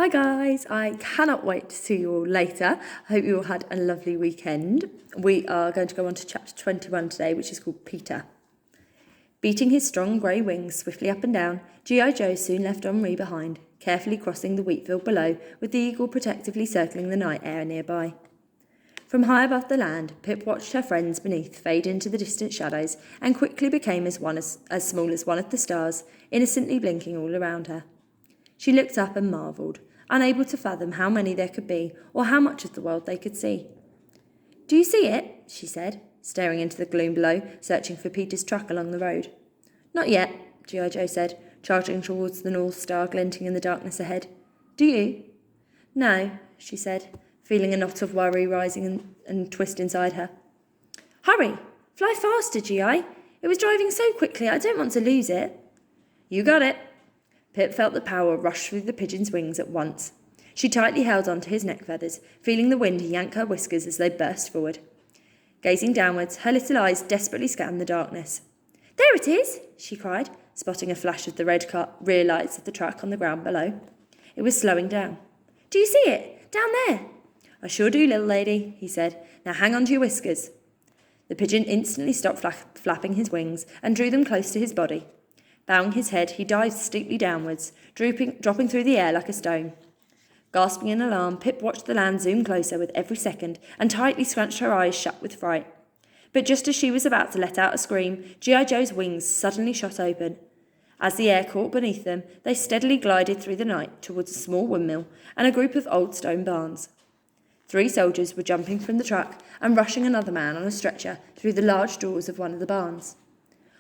Hi guys, I cannot wait to see you all later. I hope you all had a lovely weekend. We are going to go on to chapter 21 today, which is called Peter. Beating his strong grey wings swiftly up and down, G.I. Joe soon left Henri behind, carefully crossing the wheat field below, with the eagle protectively circling the night air nearby. From high above the land, Pip watched her friends beneath fade into the distant shadows and quickly became as small as one of the stars, innocently blinking all around her. She looked up and marvelled, unable to fathom how many there could be or how much of the world they could see. "Do you see it?" she said, staring into the gloom below, searching for Peter's track along the road. "Not yet," G.I. Joe said, charging towards the North Star glinting in the darkness ahead. "Do you?" "No," she said, feeling a knot of worry rising and twist inside her. "Hurry! Fly faster, G.I. It was driving so quickly I don't want to lose it." "You got it." Pip felt the power rush through the pigeon's wings at once. She tightly held on to his neck feathers, feeling the wind yank her whiskers as they burst forward. Gazing downwards, her little eyes desperately scanned the darkness. "There it is!" she cried, spotting a flash of the red rear lights of the truck on the ground below. It was slowing down. "Do you see it? Down there?" "I sure do, little lady," he said. "Now hang on to your whiskers." The pigeon instantly stopped flapping his wings and drew them close to his body. Bowing his head, he dived steeply downwards, dropping through the air like a stone. Gasping in alarm, Pip watched the land zoom closer with every second and tightly scrunched her eyes shut with fright. But just as she was about to let out a scream, G.I. Joe's wings suddenly shot open. As the air caught beneath them, they steadily glided through the night towards a small windmill and a group of old stone barns. 3 soldiers were jumping from the truck and rushing another man on a stretcher through the large doors of one of the barns.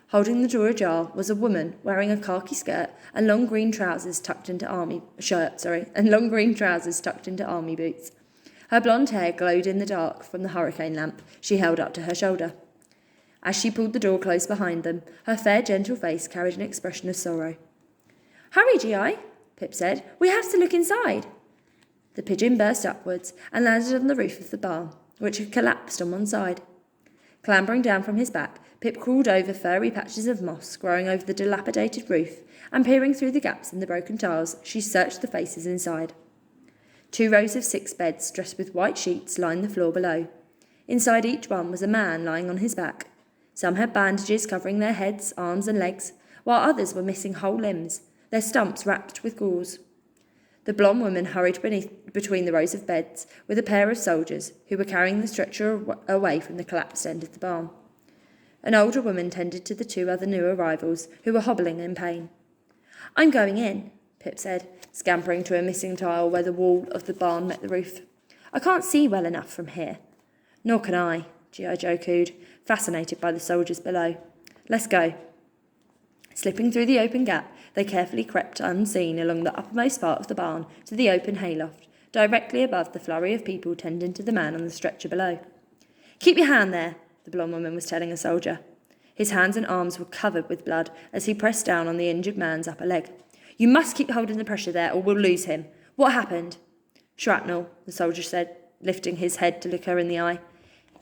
Holding the door ajar was a woman wearing a khaki skirt and long green trousers tucked into army boots. Her blonde hair glowed in the dark from the hurricane lamp she held up to her shoulder. As she pulled the door close behind them, her fair, gentle face carried an expression of sorrow. "Hurry, G.I., Pip said. "We have to look inside." The pigeon burst upwards and landed on the roof of the barn, which had collapsed on one side. Clambering down from his back, Pip crawled over furry patches of moss growing over the dilapidated roof, and peering through the gaps in the broken tiles, she searched the faces inside. 2 rows of 6 beds dressed with white sheets lined the floor below. Inside each one was a man lying on his back. Some had bandages covering their heads, arms and legs, while others were missing whole limbs, their stumps wrapped with gauze. The blonde woman hurried between the rows of beds with a pair of soldiers who were carrying the stretcher away from the collapsed end of the barn. An older woman tended to the 2 other new arrivals who were hobbling in pain. "I'm going in," Pip said, scampering to a missing tile where the wall of the barn met the roof. "I can't see well enough from here." "Nor can I," G.I. Joe cooed, fascinated by the soldiers below. "Let's go." Slipping through the open gap, they carefully crept unseen along the uppermost part of the barn to the open hayloft, directly above the flurry of people tending to the man on the stretcher below. "Keep your hand there," the blonde woman was telling a soldier. His hands and arms were covered with blood as he pressed down on the injured man's upper leg. "You must keep holding the pressure there or we'll lose him. What happened?" "Shrapnel," the soldier said, lifting his head to look her in the eye.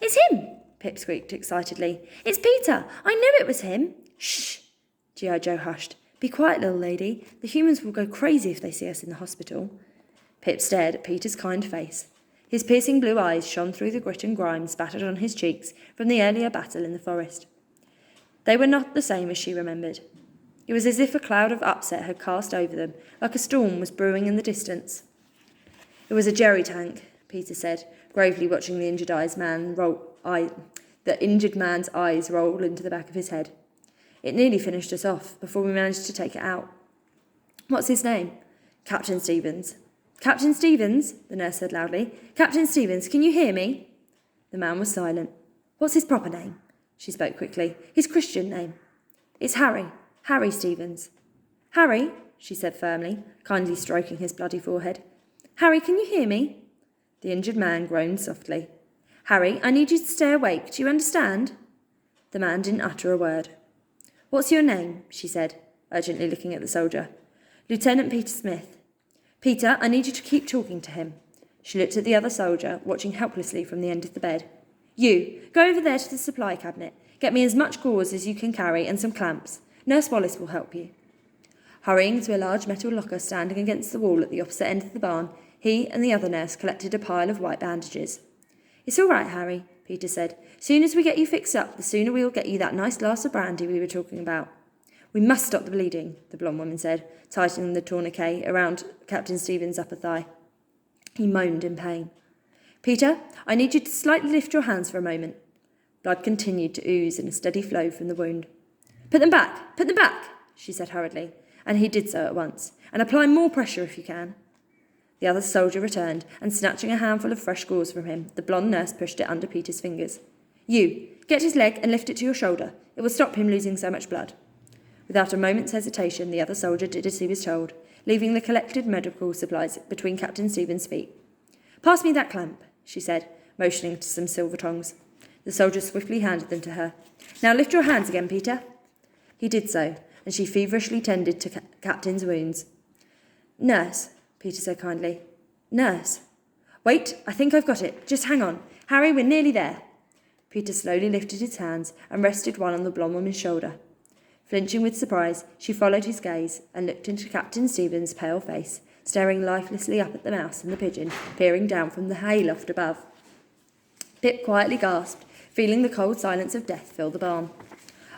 "It's him!" Pip squeaked excitedly. "It's Peter! I knew it was him!" "Shh!" G.I. Joe hushed. "Be quiet, little lady. The humans will go crazy if they see us in the hospital." Pip stared at Peter's kind face. His piercing blue eyes shone through the grit and grime spattered on his cheeks from the earlier battle in the forest. They were not the same as she remembered. It was as if a cloud of upset had cast over them, like a storm was brewing in the distance. "It was a jerry tank," Peter said, gravely watching the injured man's eyes roll into the back of his head. "It nearly finished us off before we managed to take it out." "What's his name?" "Captain Stevens." "Captain Stevens?" the nurse said loudly. "Captain Stevens, can you hear me?" The man was silent. "What's his proper name?" She spoke quickly. "His Christian name?" "It's Harry. Harry Stevens." "Harry," she said firmly, kindly stroking his bloody forehead. "Harry, can you hear me?" The injured man groaned softly. "Harry, I need you to stay awake. Do you understand?" The man didn't utter a word. "What's your name?" she said, urgently looking at the soldier. "Lieutenant Peter Smith." "Peter, I need you to keep talking to him." She looked at the other soldier, watching helplessly from the end of the bed. "You, go over there to the supply cabinet. Get me as much gauze as you can carry and some clamps. Nurse Wallace will help you." Hurrying to a large metal locker standing against the wall at the opposite end of the barn, he and the other nurse collected a pile of white bandages. "It's all right, Harry," Peter said. "Soon as we get you fixed up, the sooner we'll get you that nice glass of brandy we were talking about." "We must stop the bleeding," the blonde woman said, tightening the tourniquet around Captain Stevens' upper thigh. He moaned in pain. "Peter, I need you to slightly lift your hands for a moment." Blood continued to ooze in a steady flow from the wound. Put them back, she said hurriedly, and he did so at once. "And apply more pressure if you can." The other soldier returned, and snatching a handful of fresh gauze from him, the blonde nurse pushed it under Peter's fingers. "You, get his leg and lift it to your shoulder. It will stop him losing so much blood." Without a moment's hesitation, the other soldier did as he was told, leaving the collected medical supplies between Captain Stevens' feet. "Pass me that clamp," she said, motioning to some silver tongs. The soldier swiftly handed them to her. "Now lift your hands again, Peter." He did so, and she feverishly tended to Captain's wounds. "Nurse," Peter said kindly. "Nurse." "Wait, I think I've got it. Just hang on. Harry, we're nearly there." Peter slowly lifted his hands and rested one on the blonde woman's shoulder. Flinching with surprise, she followed his gaze and looked into Captain Stevens' pale face, staring lifelessly up at the mouse and the pigeon, peering down from the hayloft above. Pip quietly gasped, feeling the cold silence of death fill the barn.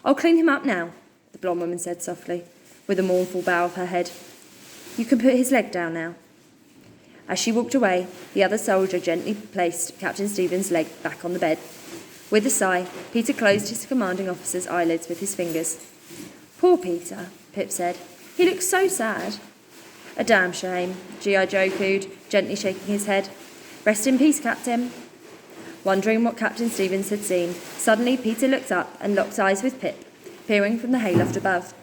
"I'll clean him up now," the blonde woman said softly, with a mournful bow of her head. "You can put his leg down now." As she walked away, the other soldier gently placed Captain Stevens' leg back on the bed. With a sigh, Peter closed his commanding officer's eyelids with his fingers. "Poor Peter," Pip said. "He looks so sad." "A damn shame," G.I. Joe cooed, gently shaking his head. "Rest in peace, Captain." Wondering what Captain Stevens had seen, suddenly Peter looked up and locked eyes with Pip, peering from the hayloft above.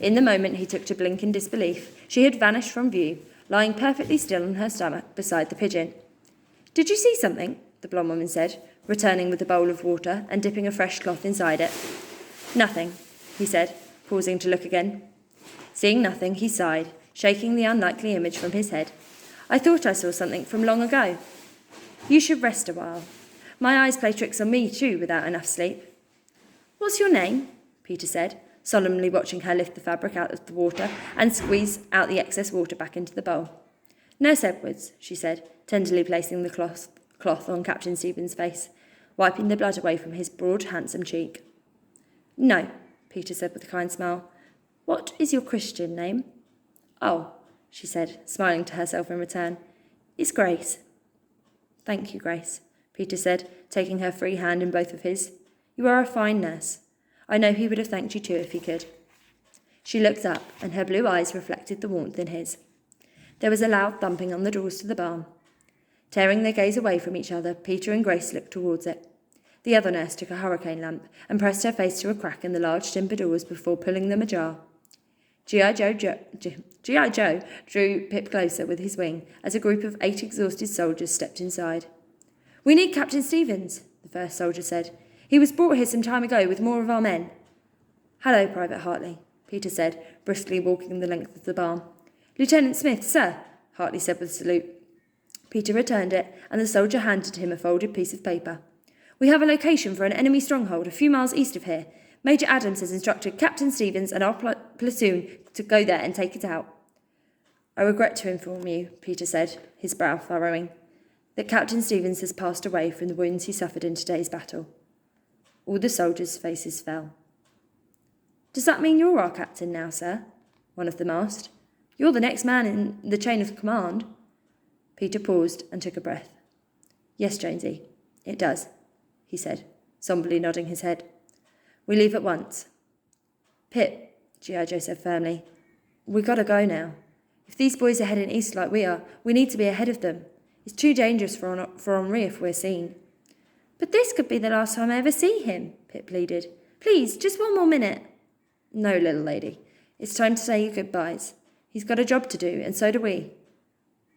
In the moment he took to blink in disbelief, she had vanished from view, lying perfectly still on her stomach beside the pigeon. "Did you see something?" the blonde woman said, returning with a bowl of water and dipping a fresh cloth inside it. "Nothing," he said, pausing to look again. Seeing nothing, he sighed, shaking the unlikely image from his head. "I thought I saw something from long ago." "You should rest a while. My eyes play tricks on me too without enough sleep." "What's your name?" Peter said, solemnly watching her lift the fabric out of the water and squeeze out the excess water back into the bowl. "Nurse Edwards," she said, tenderly placing the cloth on Captain Stevens' face, wiping the blood away from his broad, handsome cheek. "No," Peter said with a kind smile. "What is your Christian name?" "Oh," she said, smiling to herself in return. "It's Grace." "Thank you, Grace," Peter said, taking her free hand in both of his. "You are a fine nurse. I know he would have thanked you too if he could." She looked up, and her blue eyes reflected the warmth in his. There was a loud thumping on the doors to the barn. Tearing their gaze away from each other, Peter and Grace looked towards it. The other nurse took a hurricane lamp and pressed her face to a crack in the large timber doors before pulling them ajar. G.I. Joe drew Pip closer with his wing as a group of 8 exhausted soldiers stepped inside. "We need Captain Stevens," the first soldier said. "He was brought here some time ago with more of our men." "Hello, Private Hartley," Peter said, briskly walking the length of the barn. "Lieutenant Smith, sir," Hartley said with a salute. Peter returned it, and the soldier handed him a folded piece of paper. "We have a location for an enemy stronghold a few miles east of here. Major Adams has instructed Captain Stevens and our platoon to go there and take it out." "I regret to inform you," Peter said, his brow furrowing, "that Captain Stevens has passed away from the wounds he suffered in today's battle." All the soldiers' faces fell. "Does that mean you're our captain now, sir?" one of them asked. "You're the next man in the chain of command." Peter paused and took a breath. "Yes, Jonesy, it does," he said, somberly nodding his head. "We leave at once." "Pip," G.I. Joe said firmly, "we gotta go now. If these boys are heading east like we are, we need to be ahead of them. It's too dangerous for Henri if we're seen." "But this could be the last time I ever see him," Pip pleaded. "Please, just one more minute." "No, little lady. It's time to say your goodbyes. He's got a job to do, and so do we."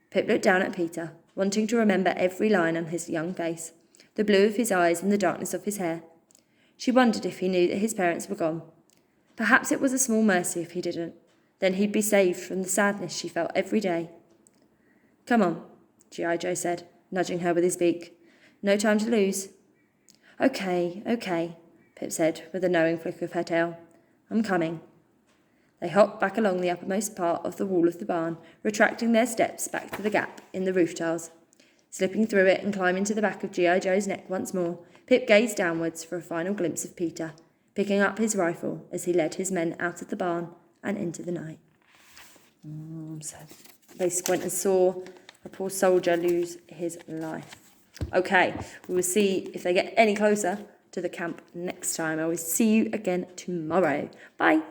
Pip looked down at Peter, wanting to remember every line on his young face, the blue of his eyes and the darkness of his hair. She wondered if he knew that his parents were gone. Perhaps it was a small mercy if he didn't. Then he'd be saved from the sadness she felt every day. "Come on," G.I. Joe said, nudging her with his beak. "No time to lose." Okay, Pip said, with a knowing flick of her tail. "I'm coming." They hopped back along the uppermost part of the wall of the barn, retracting their steps back to the gap in the roof tiles. Slipping through it and climbing to the back of G.I. Joe's neck once more, Pip gazed downwards for a final glimpse of Peter, picking up his rifle as he led his men out of the barn and into the night. So basically went and saw a poor soldier lose his life. Okay, we will see if they get any closer to the camp next time. I will see you again tomorrow. Bye.